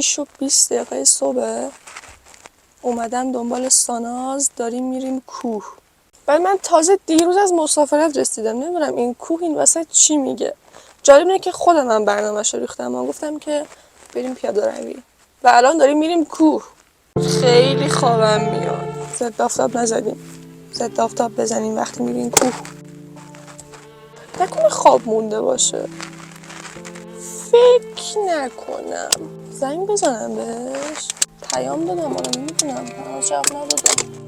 6:20 صبح اومدم دنبال ساناز، داریم میریم کوه. بعد من تازه دیروز از مسافرت رسیدم، نمیدونم این کوه این وسط چی میگه. جالب اینه که خودم هم برنامه‌شو ریختم و گفتم که بریم پیاده روی و الان داریم میریم کوه. خیلی خوابم میاد. ضد آفتاب نزدیم، ضد آفتاب بزنیم وقتی میریم کوه. نکنه خواب مونده باشه. فکر نکنم. زنگ بزنم بهش. پیام دادم آره نمیدونم هنوز جواب ندادم.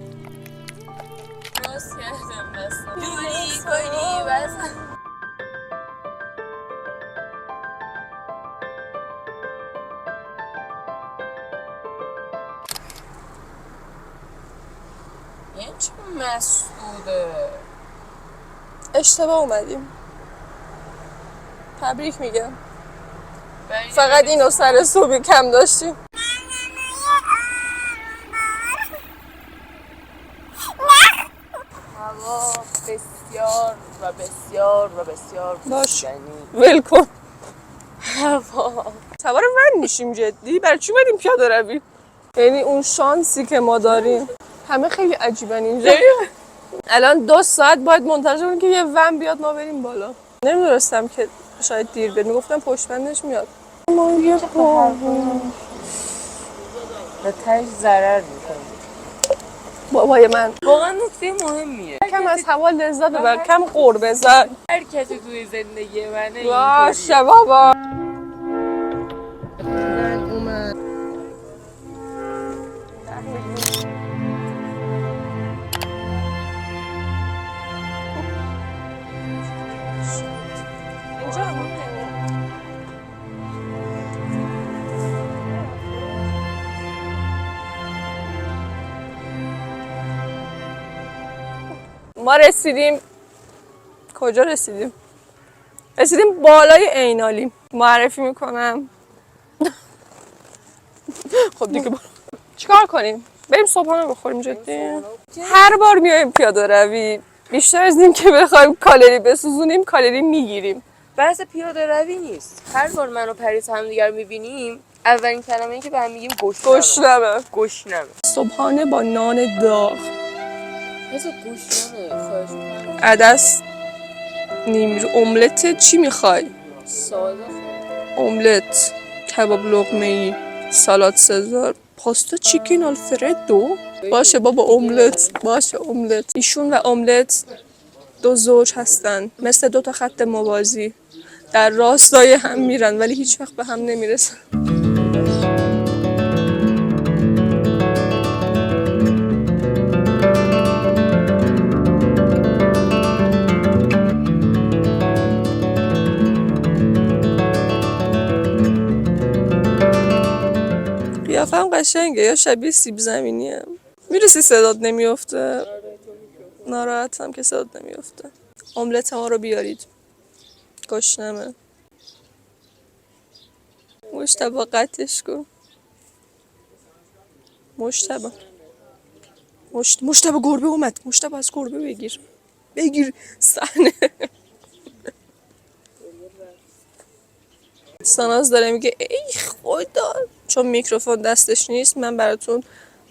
باز کردم بسن دوری کنی بسن یه چون مسعوده اشتباه اومدیم. تبریک میگم. فقط اینو سر صبحی کم داشتیم. هوا بسیار و بسیار و بسیار باش ول کن. هوا سوار ون میشیم جدی؟ برای چی اومدیم پیاده روی؟ یعنی اون شانسی که ما داریم همه خیلی عجیبن اینجا. الان 2 ساعت باید منتظر بودیم که یه ون بیاد ما بریم بالا. نمیدونستم که شاید دیر بیاد، میگفتم پشت بندش میاد. ما یه به تش ضرر میکنه. بابای من واقعا نکته مهمیه. کم از هوا لذت ببر، کم قور بزن. هر کسی توی زندگی منه باشه بابا. ما رسیدیم کجا رسیدیم؟ رسیدیم بالای عینالی. معرفی میکنم. خب دیگه چیکار کنیم؟ بریم صبحانه بخوریم جدی. هر بار میایم پیاده روی بیشتر از این که بخوایم کالری بسوزونیم کالری میگیریم. بحث پیاده روی نیست. هر بار من و پریس همدیگر میبینیم اولین کلمه‌ای که به هم میگیم گشنمه. صبحانه با نان داغ. حسو گشنمه. خواهش می‌کنم. عدس نیم املت چی میخوای؟ ساده. املت، کباب لقمه‌ای، سالاد سزار، پاستا چیکن آلفردو. باشه بابا املت. باشه املت. ایشون و املت 2 زوج هستن، مثل 2 تا خط موازی در راستای هم میرن ولی هیچ وقت به هم نمیرسن. قیافم قشنگه یا شبیه سیب زمینیه. میرسی صدات نمیفته. ناراحتم که صدات نمیفته. املت ما رو بیارید. گشنمه. مجتبی قطعش کن. مجتبی گربه اومد. مجتبی از گربه بگیر صحنه. ساناز داره میگه ای خدا، چون میکروفون دستش نیست من براتون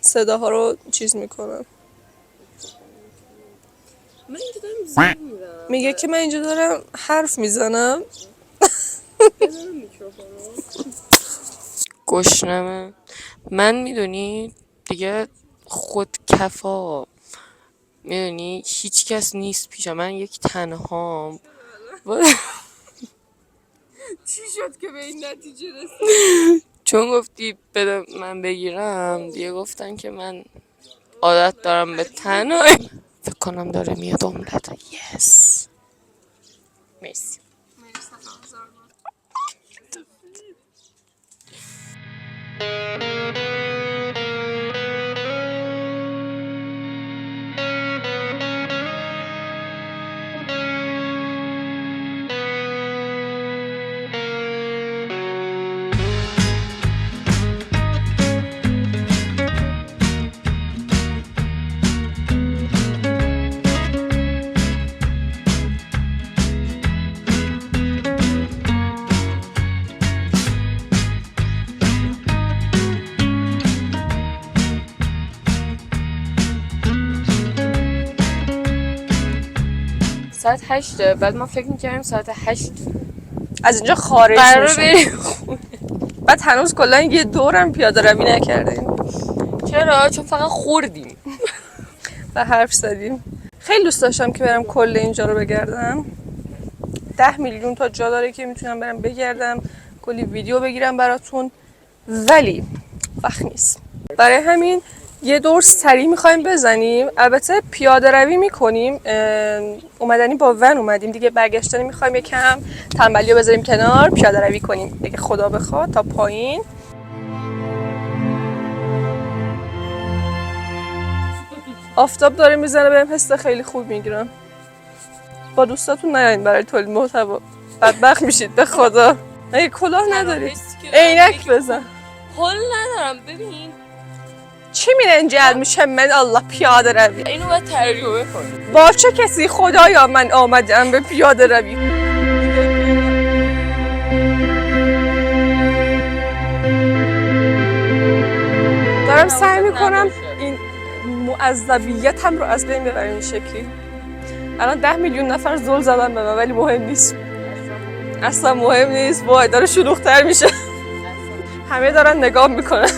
صداها رو چیز میکنم. من اینجا دارم زنگ میزنم. میگه که من اینجا دارم حرف میزنم. گشنمه. من میدونی دیگه خود کفا، میدونی هیچ کس نیست پیشم، من یک تنهام. چی شد که به این نتیجه رسید؟ چون گفتی بده من بگیرم دیگه گفتن که من عادت دارم به تنهایی. فکر کنم داره میاد املت. یس مرسی. ساعت 8، بعد ما فکر می‌کردیم ساعت 8 از اینجا خارج قراره میشیم. بریم. بعد هنوز کلا یه دورم پیاده روی نکردیم. چرا؟ چون فقط خوردیم و حرف زدیم. خیلی دوست داشتم که برم کل اینجا رو بگردم. 10 میلیون تا جا داره که میتونم برم بگردم، کلی ویدیو بگیرم براتون، ولی وقت نیست. برای همین یه دور سریع میخوایم بزنیم. البته پیاده روی میکنیم، اومدنی با ون اومدیم دیگه، برگشتنی میخوایم یکم تنبلی رو بذاریم کنار، پیاده روی کنیم اگه خدا بخواد تا پایین. آفتاب داره میزنه، بهم حس خیلی خوب میگیرم. با دوستاتون نیاین برای تولید محتوا، بدبخت میشید به خدا. اگه کلاه نداری عینک بزن. حال ندارم. ببین چی منجل میشه من الله پیاده روی؟ اینو باید ترجمه کنی. با چه کسی خدایا من آمدم به پیاده روی؟ دارم سعی میکنم این معذبیتم رو از بین ببرم این شکلی. الان 10 میلیون نفر زل زدن به من، ولی مهم نیست. اصلا مهم نیست. وای داره شلوغ‌تر میشه. همه دارن نگاه میکنن.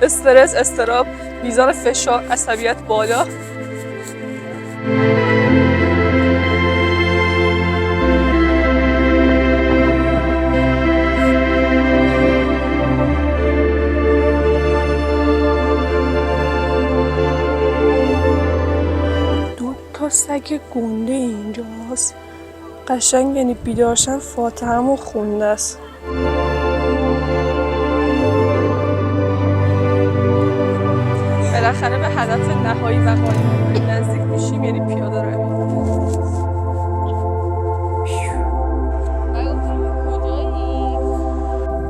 استرس، اضطراب، میزان فشار، عصبیت بالا. دو تا سگ گنده اینجاست. قشنگ یعنی بیدارشن فاتحه‌مو خونده است. بالاخره به هدف نهایی و قایم‌مون نزدیک میشیم، یعنی پیاده روی.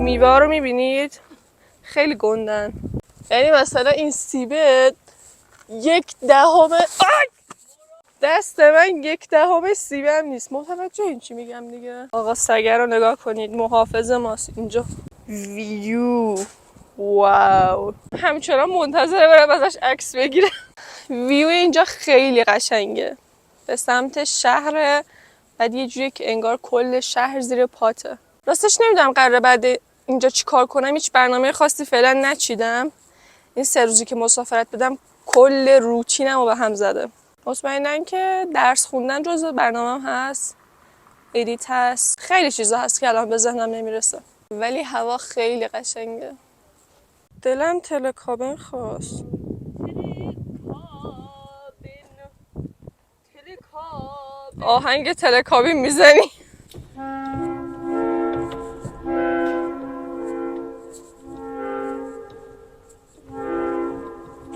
میوه رو میبینید؟ خیلی گندن. یعنی مثلا این سیبه 1/10 دست من 1/10 سیبه هم نیست. متوجه این چی میگم دیگه؟ آقا سگه رو نگاه کنید، محافظ ماست اینجا. ویو واو، همچنان منتظره برم ازش عکس بگیرم. ویو اینجا خیلی قشنگه، به سمت شهر. بعد یه جوری که انگار کل شهر زیر پاته. راستش نمیدونم قراره بعد اینجا چی کار کنم، هیچ برنامه خاصی فعلا نچیدم. این 3 روزی که مسافرت بدم کل روتینم رو به هم زده. مطمئنن که درس خوندن جزو برنامه‌ام هست، ادیت هست، خیلی چیزا هست که الان به ذهنم نمیرسه. ولی هوا خیلی قشنگه. دلم تلکابین خواست. آهنگ تلکابین میزنی؟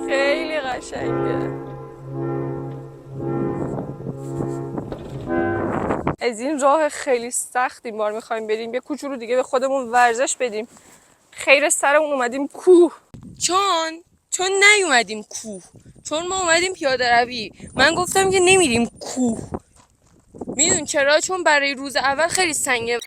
خیلی قشنگه. از این راه خیلی سخت این بار میخوایم بریم یه کوچولو دیگه به خودمون ورزش بدیم. خیر سرمون اومدیم کوه. چون نیومدیم کوه، چون ما اومدیم پیاده روی. من گفتم که نمیریم کوه. میدون چرا؟ چون برای روز اول خیلی سنگه.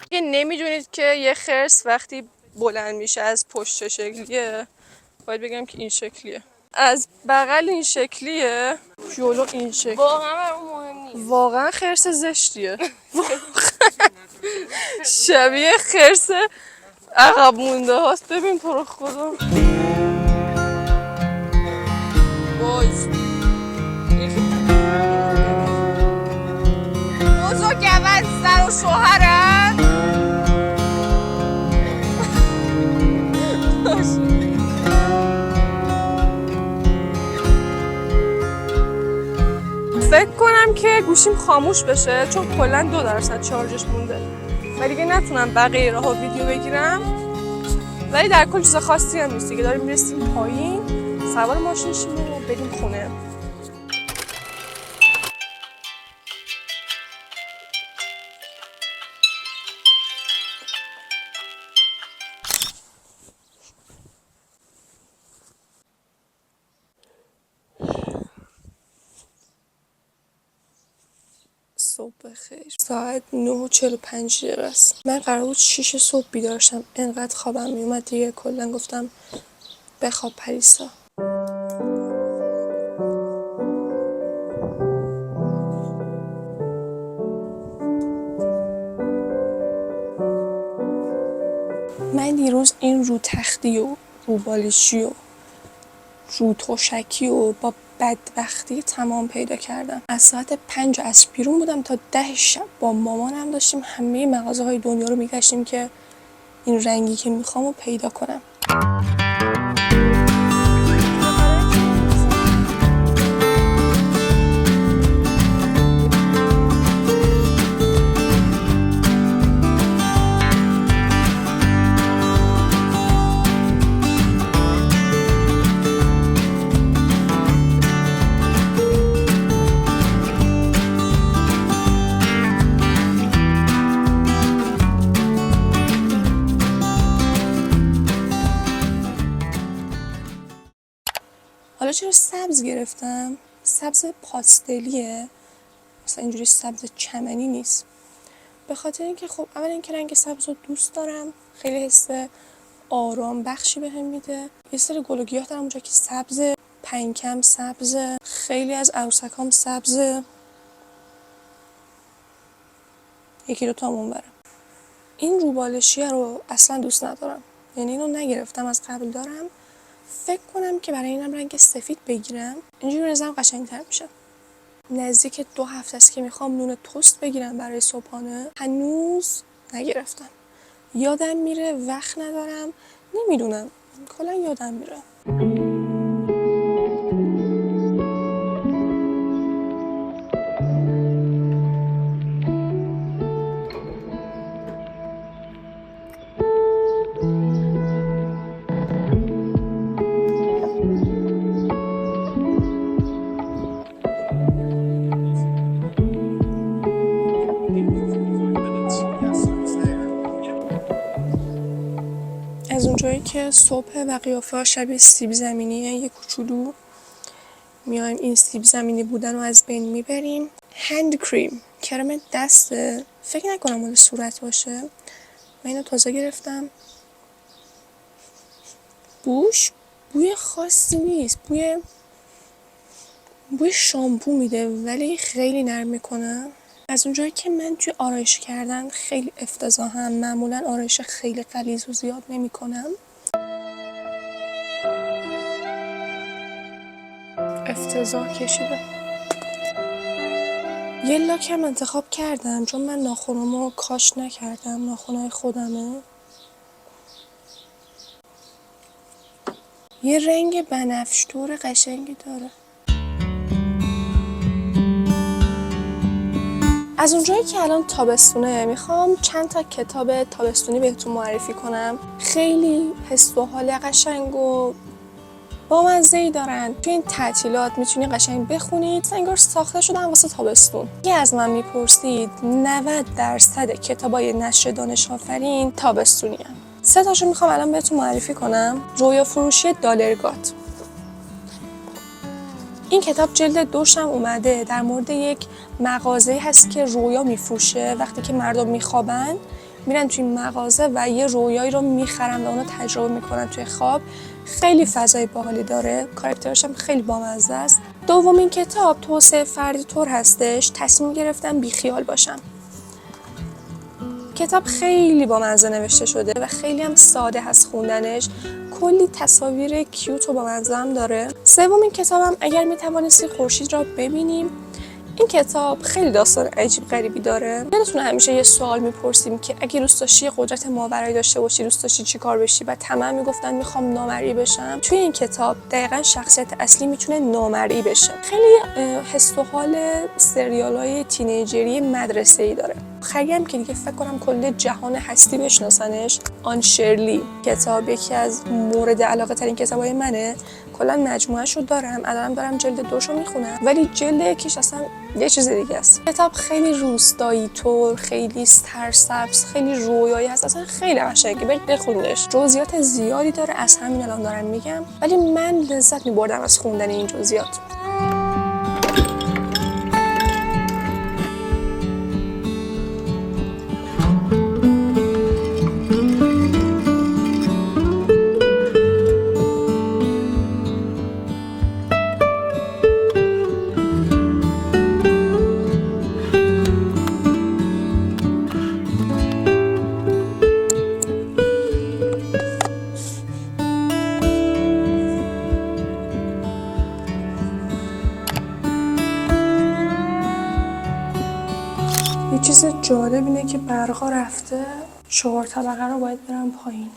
که نمیدونید که یه خرس وقتی بلند میشه از پشت شکلیه، باید بگم که این شکلیه، از بغل این شکلیه، جلو این شکلیه. واقعا برام مهم نیست. واقعا خرس زشتیه. شبیه خرس عقب مونده هاست. ببین تو رو خدا. بزرگوار زن و شوهرن. فکر کنم که گوشیم خاموش بشه، چون کلا 2% شارژش مونده و دیگه نتونم بقیه راهو ویدیو بگیرم. ولی در کل چیز خاصی هم نیست دیگه. داریم میرسیم پایین، سوار ماشین شیم و بریم خونه. صبح بخیر. ساعت 9:45 است. من قرار بود 6 صبح بیدار شم. انقدر خوابم میومد دیگه کلا گفتم بخواب پریسا. من دیروز این رو تختی و رو بالشی و رو تشکی و با بدبختی تمام پیدا کردم. از ساعت 5 عصر بیرون بودم تا 10 شب با مامانم داشتیم همه مغازه‌های دنیا رو میگشتیم که این رنگی که میخوام رو پیدا کنم. حالا چرا سبز گرفتم؟ سبز پاستلیه، مثلا اینجوری سبز چمنی نیست. به خاطر اینکه خب اول اینکه رنگ سبز رو دوست دارم، خیلی حس آرام بخشی بهم میده. یه سری گل و گیاه دارم اونجا که سبز، پنکم سبز، خیلی از عروسکام سبز، یکی دو تا اونورم. این روبالشیه رو اصلا دوست ندارم، یعنی اینو نگرفتم، از قبل دارم. فکر کنم که برای اینم رنگ سفید بگیرم، اینجوری نظرم قشنگ‌تر میشه. نزدیک 2 هفته است که میخوام نون تست بگیرم برای صبحانه، هنوز نگرفتم. یادم میره، وقت ندارم، نمیدونم، کلا یادم میره. از اونجایی که صبح و قیافه ها شبیه سیب زمینیه، یه کوچولو میایم این سیب زمینی بودن رو از بین میبریم. هند کریم، کرم دسته، فکر نکنم مال صورت باشه. من اینو تازه گرفتم. بوی خاصی نیست، بوی شامپو میده ولی خیلی نرم میکنه. از اونجایی که من توی آرایش کردن خیلی افتضاحم، معمولا آرایش خیلی غلیظ و زیاد نمی‌کنم. افتضاح کشیده. یه لاکم انتخاب کردم چون من ناخنامو کاش نکردم، ناخنای خودمه. یه رنگ بنفش‌طور قشنگی داره. از اونجایی که الان تابستونه میخوام چند تا کتاب تابستونی بهتون معرفی کنم. خیلی حس و حال قشنگ و بامزه‌ای دارن. توی این تعطیلات میتونید قشنگ بخونید. انگار ساخته شدن واسه تابستون. اگه از من میپرسید 90% کتابای نشر دانش آفرین تابستونی هستن. 3 تاشو میخوام الان بهتون معرفی کنم. رویا فروشی دالرگات. این کتاب جلد 2 هم اومده، در مورد یک مغازه هست که رویا میفروشه. وقتی که مردم میخوابن میرن توی این مغازه و یه رویایی رو میخرن و اونو تجربه میکنن توی خواب. خیلی فضای باحالی داره، کاراکترش هم خیلی بامزه است. دومین کتاب توسعه فردی طور هستش. تصمیم گرفتم بیخیال باشم. کتاب خیلی بامزه نوشته شده و خیلی هم ساده هست خوندنش. کلی تصاویر کیوت و بامزه هم داره. سومین کتابم اگر میتوانستی خورشید را ببینیم. این کتاب خیلی داستان عجیب غریبی داره. یادتونه همیشه یه سوال میپرسیم که اگه دوست داشتی قدرت ماورایی داشته باشی دوست داشتی چی کار بشی؟ و تمام میگفتن میخوام نامرئی بشم. توی این کتاب دقیقاً شخصیت اصلی میتونه نامرئی بشه. خیلی حس و حال سریالای تینیجری مدرسه‌ای داره. خیلی هم که دیگه فکر کنم کل جهان هستی بشناسنش. آن شرلی کتاب یکی از مورد علاقه ترین کتابای منه. کلا مجموعه‌شو دارم، الانم دارم جلد 2 میخونم، ولی جلد 1 اصلا یه چیز دیگه است. کتاب خیلی روستایی طور، خیلی سرسبز، خیلی رویایی هست، اصلا خیلی قشنگه. برید بخونیدش. جزئیات زیادی داره، از همین الان دارم میگم، ولی من لذت می‌بردم از خوندن این جزئیات. چیز جالب اینه که برقا رفته، 4 طبقه رو باید برم پایین.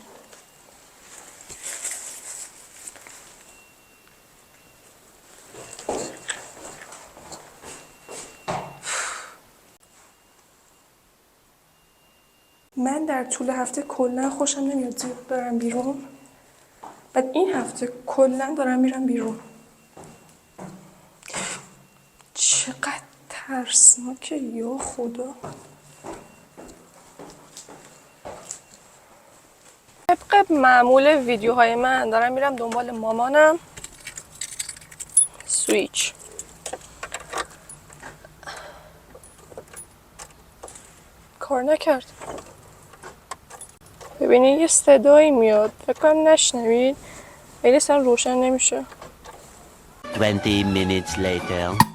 من در طول هفته کلا خوشم نمیاد زیاد برم بیرون. بعد این هفته کلا دارم میرم بیرون. چقدر ترسناکه یا خدا. طبق معمول ویدیوهای من دارم میرم دنبال مامانم. سویچ. کار نکرد. ببینید یه صدایی میاد، فکر کنم نشنوید، ولی اصلا روشن نمیشه. 20 minutes later.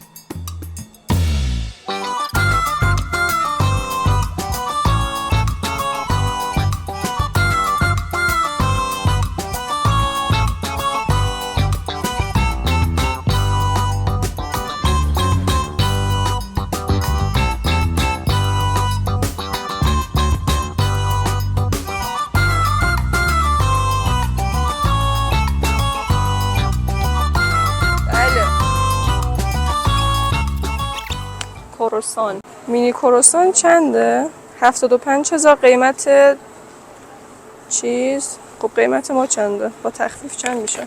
کروسان مینی کروسان چنده؟ 75,000 قیمت چیز. خب قیمت ما چنده؟ با تخفیف چند میشه؟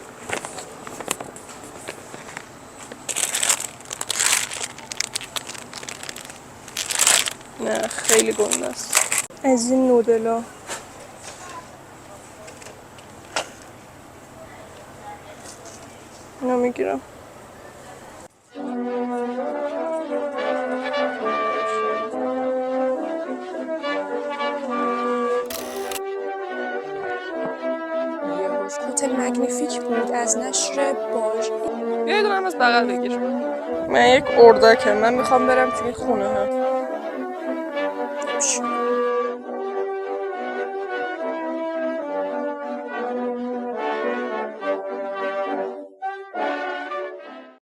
نه خیلی گنده است. از این نودلا اینو میگیرم. هتل مگنیفیک بود از نشر باژ. بیاید اونم از بغل بگیر. من یک اردکم، من میخوام برم توی خونه ها.